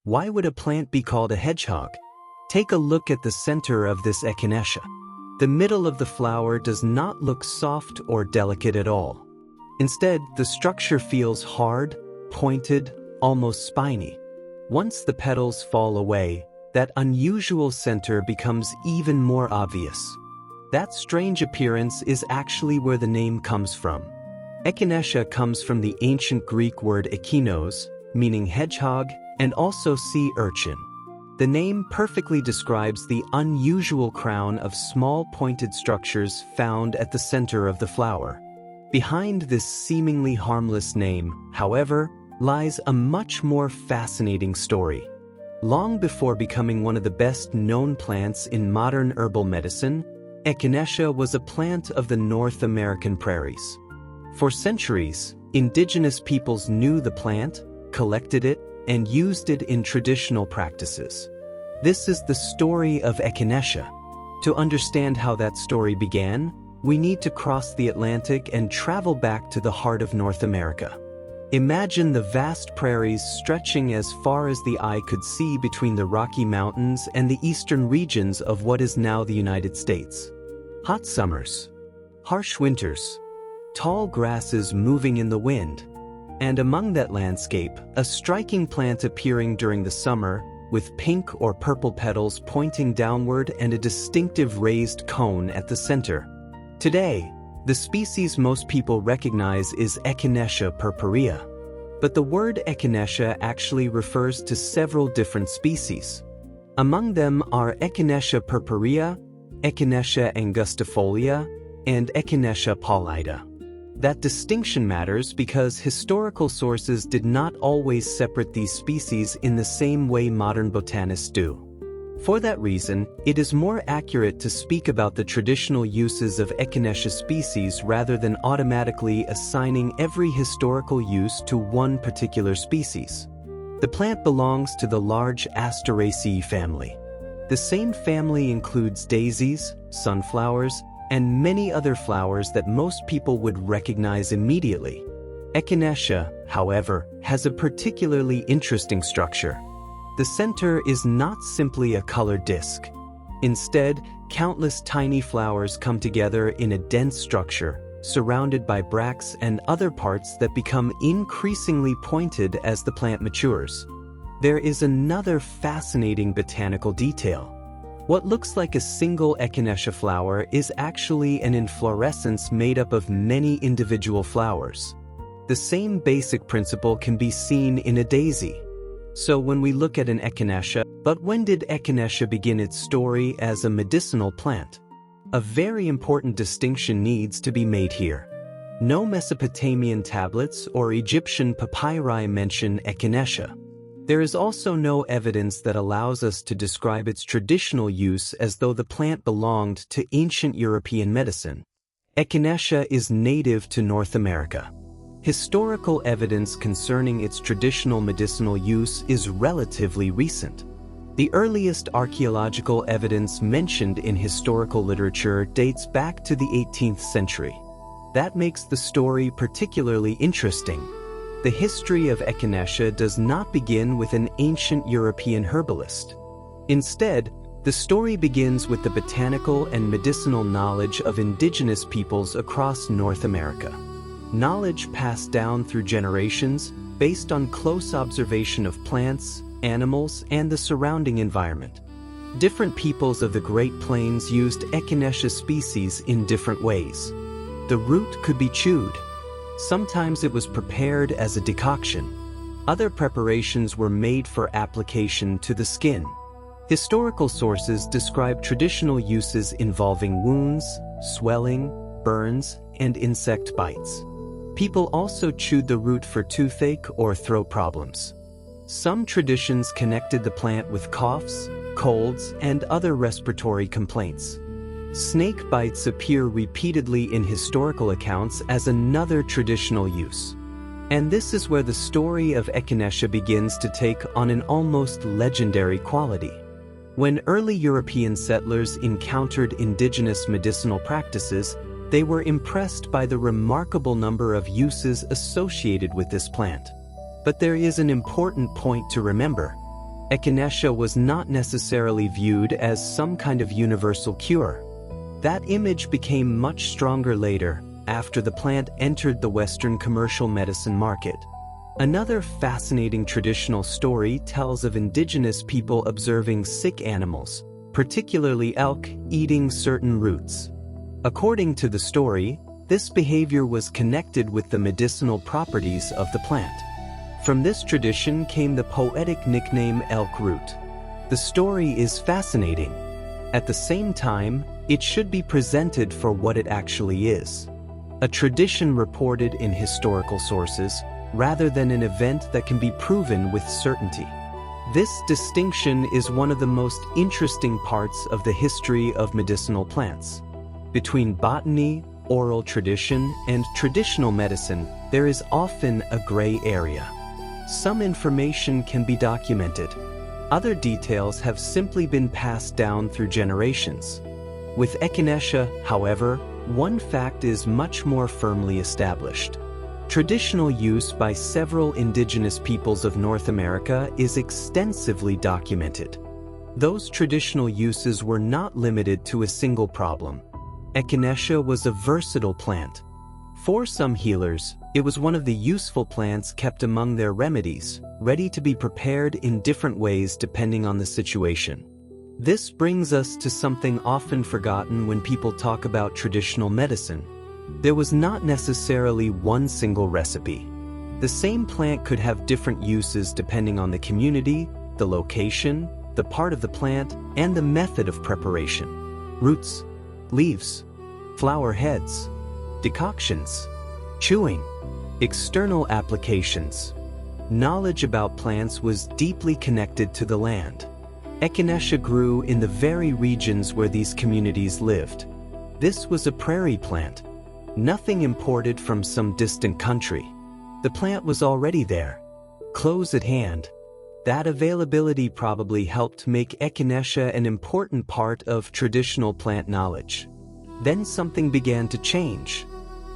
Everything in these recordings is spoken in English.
Why would a plant be called a hedgehog? Take a look at the center of this echinacea. The middle of the flower does not look soft or delicate at all. Instead, the structure feels hard, pointed, almost spiny. Once the petals fall away, that unusual center becomes even more obvious. That strange appearance is actually where the name comes from. Echinacea comes from the ancient Greek word echinos, meaning hedgehog, and also sea urchin. The name perfectly describes the unusual crown of small pointed structures found at the center of the flower. Behind this seemingly harmless name, however, lies a much more fascinating story. Long before becoming one of the best-known plants in modern herbal medicine, Echinacea was a plant of the North American prairies. For centuries, indigenous peoples knew the plant, collected it, and used it in traditional practices. This is the story of Echinacea. To understand how that story began, we need to cross the Atlantic and travel back to the heart of North America. Imagine the vast prairies stretching as far as the eye could see between the Rocky Mountains and the eastern regions of what is now the United States. Hot summers, harsh winters, tall grasses moving in the wind, and among that landscape, a striking plant appearing during the summer with pink or purple petals pointing downward and a distinctive raised cone at the center. Today, the species most people recognize is Echinacea purpurea. But the word Echinacea actually refers to several different species. Among them are Echinacea purpurea, Echinacea angustifolia, and Echinacea pallida. That distinction matters because historical sources did not always separate these species in the same way modern botanists do. For that reason, it is more accurate to speak about the traditional uses of Echinacea species rather than automatically assigning every historical use to one particular species. The plant belongs to the large Asteraceae family. The same family includes daisies, sunflowers, and many other flowers that most people would recognize immediately. Echinacea, however, has a particularly interesting structure. The center is not simply a colored disc. Instead, countless tiny flowers come together in a dense structure, surrounded by bracts and other parts that become increasingly pointed as the plant matures. There is another fascinating botanical detail. What looks like a single Echinacea flower is actually an inflorescence made up of many individual flowers. The same basic principle can be seen in a daisy. So when we look at an Echinacea, but when did Echinacea begin its story as a medicinal plant? A very important distinction needs to be made here. No Mesopotamian tablets or Egyptian papyri mention Echinacea. There is also no evidence that allows us to describe its traditional use as though the plant belonged to ancient European medicine. Echinacea is native to North America. Historical evidence concerning its traditional medicinal use is relatively recent. The earliest archaeological evidence mentioned in historical literature dates back to the 18th century. That makes the story particularly interesting. The history of Echinacea does not begin with an ancient European herbalist. Instead, the story begins with the botanical and medicinal knowledge of indigenous peoples across North America. Knowledge passed down through generations based on close observation of plants, animals, and the surrounding environment. Different peoples of the Great Plains used Echinacea species in different ways. The root could be chewed. Sometimes it was prepared as a decoction. Other preparations were made for application to the skin. Historical sources describe traditional uses involving wounds, swelling, burns, and insect bites. People also chewed the root for toothache or throat problems. Some traditions connected the plant with coughs, colds, and other respiratory complaints. Snake bites appear repeatedly in historical accounts as another traditional use. And this is where the story of Echinacea begins to take on an almost legendary quality. When early European settlers encountered indigenous medicinal practices, they were impressed by the remarkable number of uses associated with this plant. But there is an important point to remember. Echinacea was not necessarily viewed as some kind of universal cure. That image became much stronger later, after the plant entered the Western commercial medicine market. Another fascinating traditional story tells of indigenous people observing sick animals, particularly elk, eating certain roots. According to the story, this behavior was connected with the medicinal properties of the plant. From this tradition came the poetic nickname elk root. The story is fascinating. At the same time, it should be presented for what it actually is: a tradition reported in historical sources, rather than an event that can be proven with certainty. This distinction is one of the most interesting parts of the history of medicinal plants. Between botany, oral tradition, and traditional medicine, there is often a gray area. Some information can be documented. Other details have simply been passed down through generations. With Echinacea, however, one fact is much more firmly established. Traditional use by several indigenous peoples of North America is extensively documented. Those traditional uses were not limited to a single problem. Echinacea was a versatile plant. For some healers, it was one of the useful plants kept among their remedies, ready to be prepared in different ways depending on the situation. This brings us to something often forgotten when people talk about traditional medicine. There was not necessarily one single recipe. The same plant could have different uses depending on the community, the location, the part of the plant, and the method of preparation. Roots, leaves, flower heads, decoctions, chewing, external applications. Knowledge about plants was deeply connected to the land. Echinacea grew in the very regions where these communities lived. This was a prairie plant. Nothing imported from some distant country. The plant was already there, close at hand. That availability probably helped make Echinacea an important part of traditional plant knowledge. Then something began to change.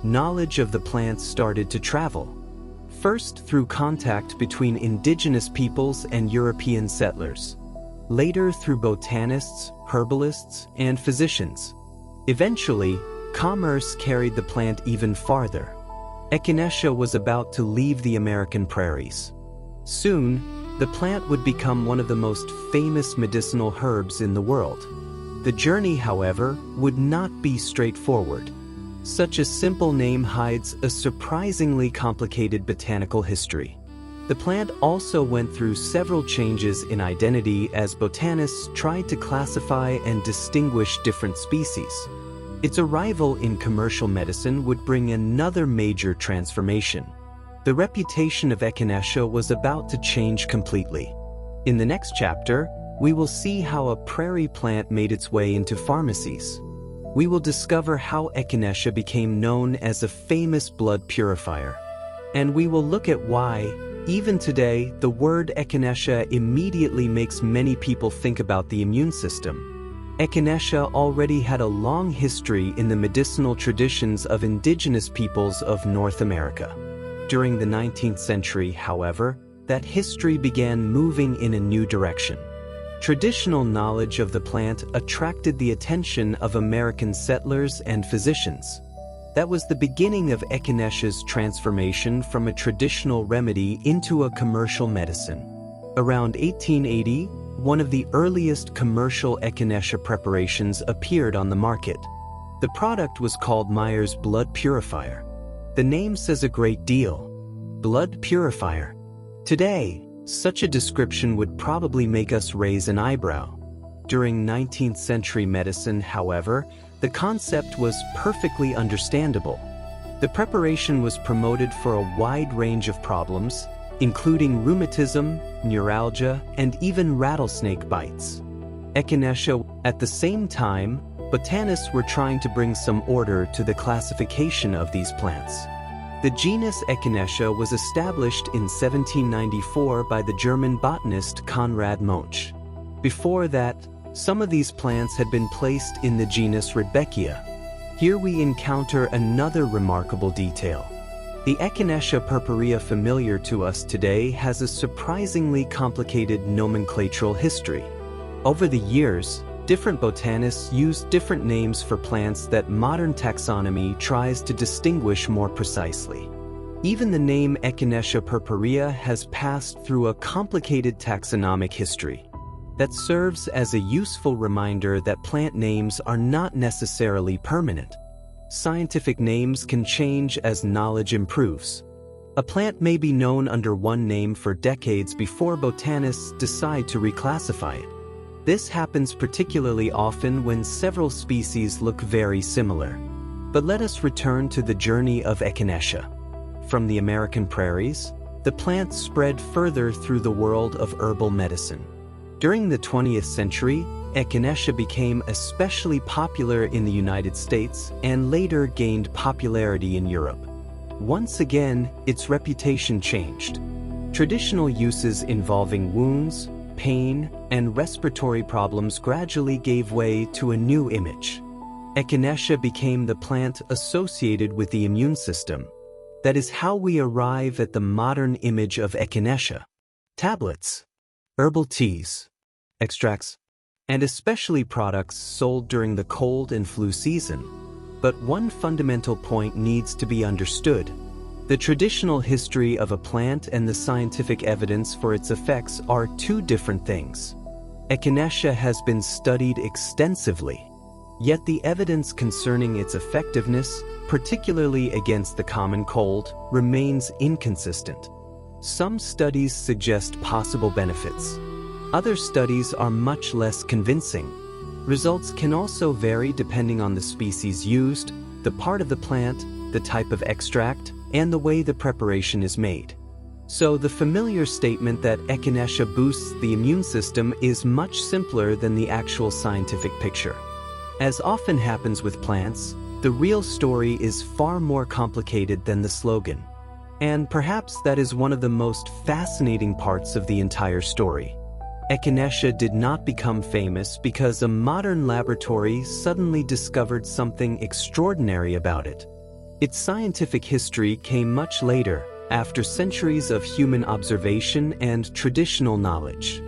Knowledge of the plants started to travel. First through contact between indigenous peoples and European settlers. Later through botanists, herbalists, and physicians. Eventually, commerce carried the plant even farther. Echinacea was about to leave the American prairies. Soon, the plant would become one of the most famous medicinal herbs in the world. The journey, however, would not be straightforward. Such a simple name hides a surprisingly complicated botanical history. The plant also went through several changes in identity as botanists tried to classify and distinguish different species. Its arrival in commercial medicine would bring another major transformation. The reputation of Echinacea was about to change completely. In the next chapter, we will see how a prairie plant made its way into pharmacies. We will discover how Echinacea became known as a famous blood purifier. And we will look at why, even today, the word Echinacea immediately makes many people think about the immune system. Echinacea already had a long history in the medicinal traditions of indigenous peoples of North America. During the 19th century, however, that history began moving in a new direction. Traditional knowledge of the plant attracted the attention of American settlers and physicians. That was the beginning of Echinacea's transformation from a traditional remedy into a commercial medicine. Around 1880, one of the earliest commercial Echinacea preparations appeared on the market. The product was called Meyer's Blood Purifier. The name says a great deal. Blood purifier. Today, such a description would probably make us raise an eyebrow. During 19th century medicine, however, the concept was perfectly understandable. The preparation was promoted for a wide range of problems, including rheumatism, neuralgia, and even rattlesnake bites. Echinacea. At the same time, botanists were trying to bring some order to the classification of these plants. The genus Echinacea was established in 1794 by the German botanist Konrad Münch. Before that, some of these plants had been placed in the genus Rudbeckia. Here we encounter another remarkable detail. The Echinacea purpurea familiar to us today has a surprisingly complicated nomenclatural history. Over the years, different botanists used different names for plants that modern taxonomy tries to distinguish more precisely. Even the name Echinacea purpurea has passed through a complicated taxonomic history that serves as a useful reminder that plant names are not necessarily permanent. Scientific names can change as knowledge improves. A plant may be known under one name for decades before botanists decide to reclassify it. This happens particularly often when several species look very similar. But let us return to the journey of Echinacea. From the American prairies, the plant spread further through the world of herbal medicine. During the 20th century, Echinacea became especially popular in the United States and later gained popularity in Europe. Once again, its reputation changed. Traditional uses involving wounds, pain, and respiratory problems gradually gave way to a new image. Echinacea became the plant associated with the immune system. That is how we arrive at the modern image of Echinacea. Tablets, herbal teas, extracts, and especially products sold during the cold and flu season. But one fundamental point needs to be understood. The traditional history of a plant and the scientific evidence for its effects are two different things. Echinacea has been studied extensively, yet the evidence concerning its effectiveness, particularly against the common cold, remains inconsistent. Some studies suggest possible benefits. Other studies are much less convincing. Results can also vary depending on the species used, the part of the plant, the type of extract, and the way the preparation is made. So the familiar statement that Echinacea boosts the immune system is much simpler than the actual scientific picture. As often happens with plants, the real story is far more complicated than the slogan. And perhaps that is one of the most fascinating parts of the entire story. Echinacea did not become famous because a modern laboratory suddenly discovered something extraordinary about it. Its scientific history came much later, after centuries of human observation and traditional knowledge.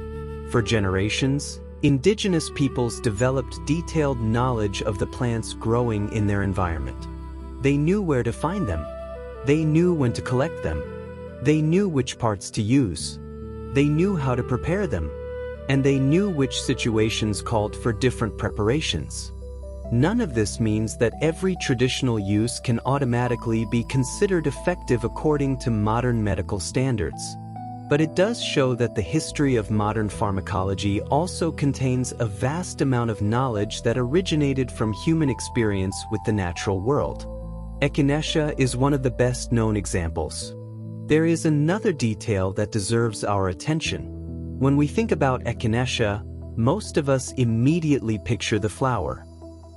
For generations, indigenous peoples developed detailed knowledge of the plants growing in their environment. They knew where to find them. They knew when to collect them. They knew which parts to use. They knew how to prepare them. And they knew which situations called for different preparations. None of this means that every traditional use can automatically be considered effective according to modern medical standards. But it does show that the history of modern pharmacology also contains a vast amount of knowledge that originated from human experience with the natural world. Echinacea is one of the best known examples. There is another detail that deserves our attention. When we think about Echinacea, most of us immediately picture the flower,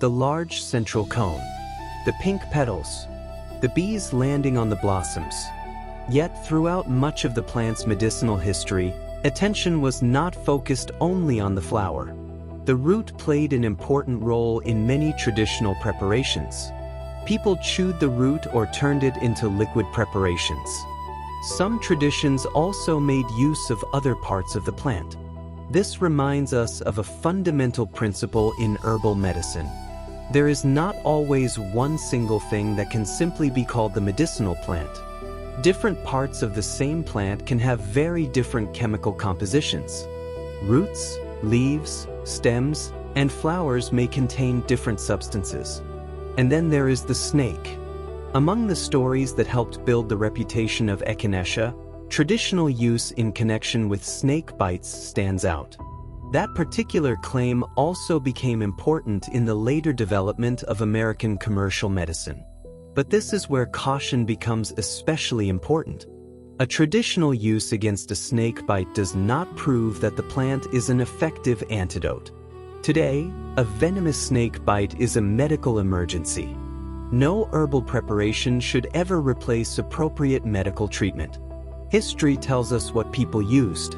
the large central cone, the pink petals, the bees landing on the blossoms. Yet throughout much of the plant's medicinal history, attention was not focused only on the flower. The root played an important role in many traditional preparations. People chewed the root or turned it into liquid preparations. Some traditions also made use of other parts of the plant. This reminds us of a fundamental principle in herbal medicine. There is not always one single thing that can simply be called the medicinal plant. Different parts of the same plant can have very different chemical compositions. Roots, leaves, stems, and flowers may contain different substances. And then there is the snake. Among the stories that helped build the reputation of Echinacea, traditional use in connection with snake bites stands out. That particular claim also became important in the later development of American commercial medicine. But this is where caution becomes especially important. A traditional use against a snake bite does not prove that the plant is an effective antidote. Today, a venomous snake bite is a medical emergency. No herbal preparation should ever replace appropriate medical treatment. History tells us what people used.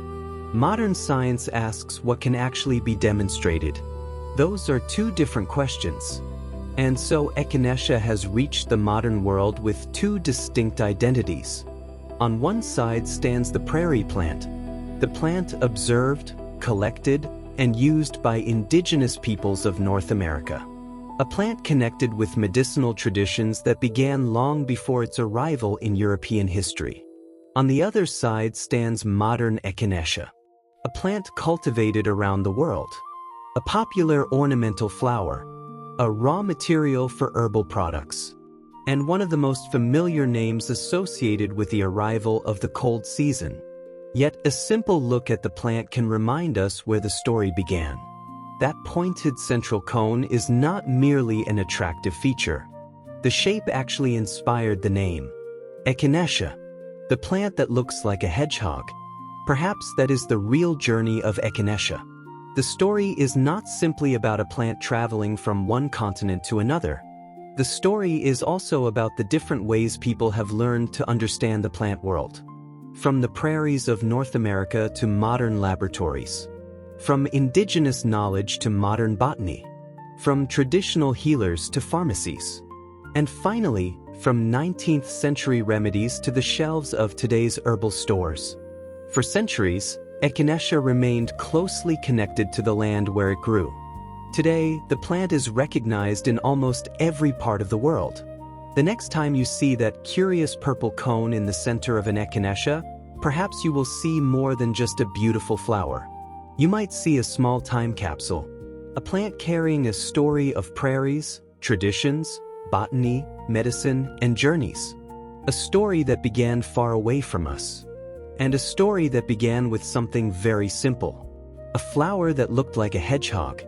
Modern science asks what can actually be demonstrated. Those are two different questions. And so Echinacea has reached the modern world with two distinct identities. On one side stands the prairie plant, the plant observed, collected, and used by indigenous peoples of North America. A plant connected with medicinal traditions that began long before its arrival in European history. On the other side stands modern Echinacea, a plant cultivated around the world, a popular ornamental flower, a raw material for herbal products, and one of the most familiar names associated with the arrival of the cold season. Yet a simple look at the plant can remind us where the story began. That pointed central cone is not merely an attractive feature. The shape actually inspired the name. Echinacea, the plant that looks like a hedgehog. Perhaps that is the real journey of Echinacea. The story is not simply about a plant traveling from one continent to another. The story is also about the different ways people have learned to understand the plant world. From the prairies of North America to modern laboratories. From indigenous knowledge to modern botany. From traditional healers to pharmacies. And finally, from 19th century remedies to the shelves of today's herbal stores. For centuries, Echinacea remained closely connected to the land where it grew. Today, the plant is recognized in almost every part of the world. The next time you see that curious purple cone in the center of an Echinacea, perhaps you will see more than just a beautiful flower. You might see a small time capsule, a plant carrying a story of prairies, traditions, botany, medicine, and journeys. A story that began far away from us. And a story that began with something very simple. A flower that looked like a hedgehog,